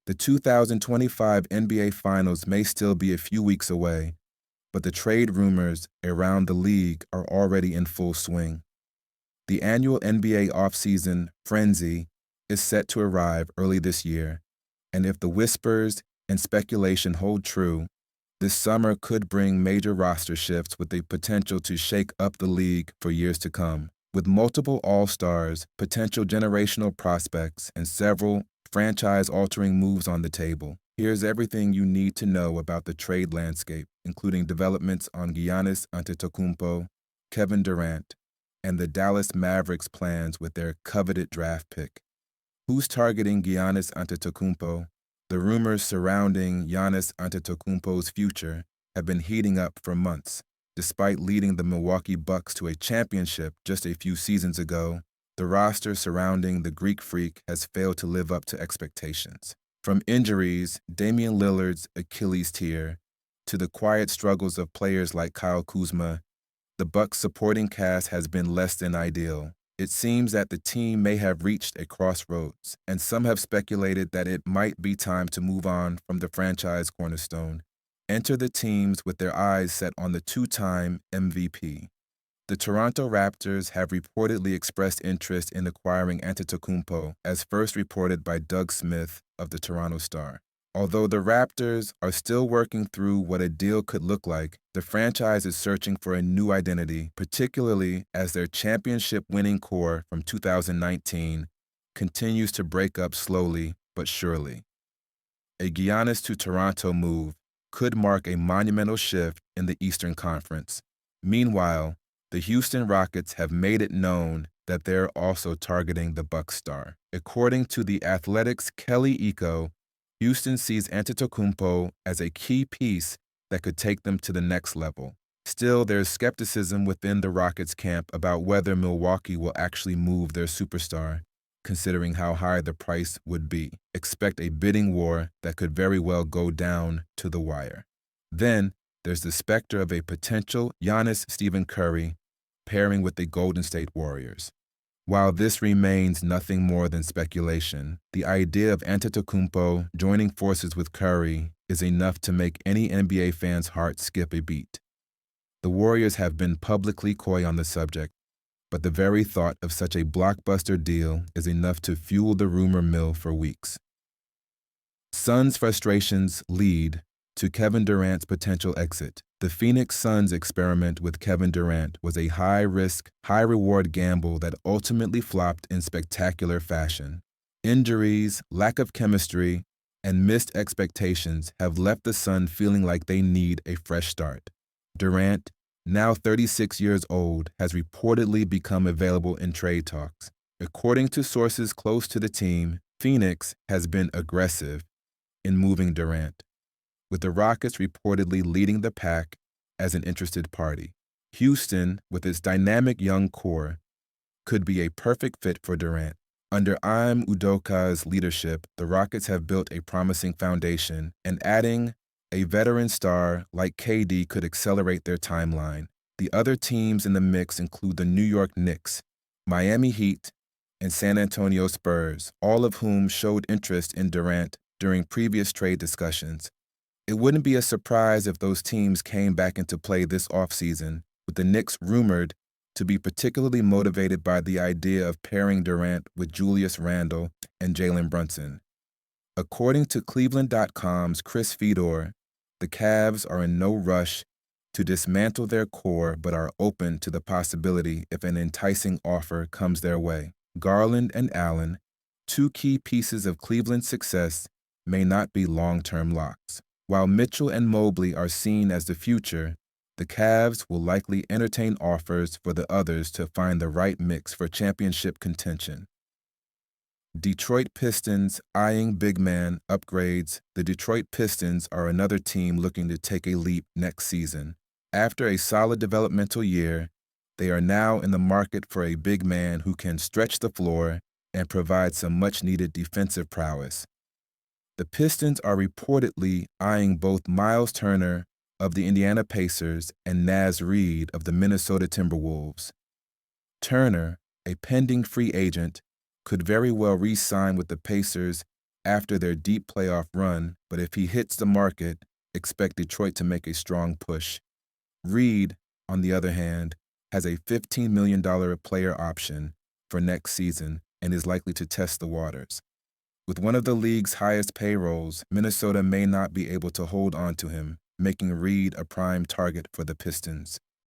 The 2025 NBA Finals may still be a few weeks away, but the trade rumors around the league are already in full swing. The annual NBA offseason frenzy is set to arrive early this year, and if the whispers and speculation hold true, this summer could bring major roster shifts with the potential to shake up the league for years to come. With multiple All-Stars, potential generational prospects, and several franchise-altering moves on the table, here's everything you need to know about the trade landscape, including developments on Giannis Antetokounmpo, Kevin Durant, and the Dallas Mavericks' plans with their coveted draft pick. Who's targeting Giannis Antetokounmpo? The rumors surrounding Giannis Antetokounmpo's future have been heating up for months. Despite leading the Milwaukee Bucks to a championship just a few seasons ago, the roster surrounding the Greek Freak has failed to live up to expectations. From injuries, Damian Lillard's Achilles tear, to the quiet struggles of players like Kyle Kuzma, the Bucks' supporting cast has been less than ideal. It seems that the team may have reached a crossroads, and some have speculated that it might be time to move on from the franchise cornerstone. Enter the teams with their eyes set on the two-time MVP. The Toronto Raptors have reportedly expressed interest in acquiring Antetokounmpo, as first reported by Doug Smith of the Toronto Star. Although the Raptors are still working through what a deal could look like, the franchise is searching for a new identity, particularly as their championship-winning core from 2019 continues to break up slowly but surely. A Giannis to Toronto move could mark a monumental shift in the Eastern Conference. Meanwhile, the Houston Rockets have made it known that they're also targeting the Bucks star. According to The Athletic's Kelly Iko, Houston sees Antetokounmpo as a key piece that could take them to the next level. Still, there's skepticism within the Rockets camp about whether Milwaukee will actually move their superstar, considering how high the price would be. Expect a bidding war that could very well go down to the wire. Then, there's the specter of a potential Giannis-Stephen Curry pairing with the Golden State Warriors. While this remains nothing more than speculation, the idea of Antetokounmpo joining forces with Curry is enough to make any NBA fan's heart skip a beat. The Warriors have been publicly coy on the subject, but the very thought of such a blockbuster deal is enough to fuel the rumor mill for weeks. Suns' frustrations lead to Kevin Durant's potential exit. The Phoenix Suns' experiment with Kevin Durant was a high-risk, high-reward gamble that ultimately flopped in spectacular fashion. Injuries, lack of chemistry, and missed expectations have left the Suns feeling like they need a fresh start. Durant, now 36 years old, has reportedly become available in trade talks. According to sources close to the team, Phoenix has been aggressive in moving Durant, with the Rockets reportedly leading the pack as an interested party. Houston, with its dynamic young core, could be a perfect fit for Durant. Under Ime Udoka's leadership, the Rockets have built a promising foundation, and adding a veteran star like KD could accelerate their timeline. The other teams in the mix include the New York Knicks, Miami Heat, and San Antonio Spurs, all of whom showed interest in Durant during previous trade discussions. It wouldn't be a surprise if those teams came back into play this offseason, with the Knicks rumored to be particularly motivated by the idea of pairing Durant with Julius Randle and Jalen Brunson. According to Cleveland.com's Chris Fedor, the Cavs are in no rush to dismantle their core but are open to the possibility if an enticing offer comes their way. Garland and Allen, two key pieces of Cleveland's success, may not be long-term locks. While Mitchell and Mobley are seen as the future, the Cavs will likely entertain offers for the others to find the right mix for championship contention. Detroit Pistons eyeing big man upgrades. The Detroit Pistons are another team looking to take a leap next season. After a solid developmental year, they are now in the market for a big man who can stretch the floor and provide some much-needed defensive prowess. The Pistons are reportedly eyeing both Myles Turner of the Indiana Pacers and Naz Reid of the Minnesota Timberwolves. Turner, a pending free agent, could very well re-sign with the Pacers after their deep playoff run, but if he hits the market, expect Detroit to make a strong push. Reid, on the other hand, has a $15 million player option for next season and is likely to test the waters. With one of the league's highest payrolls, Minnesota may not be able to hold on to him, making Reid a prime target for the Pistons.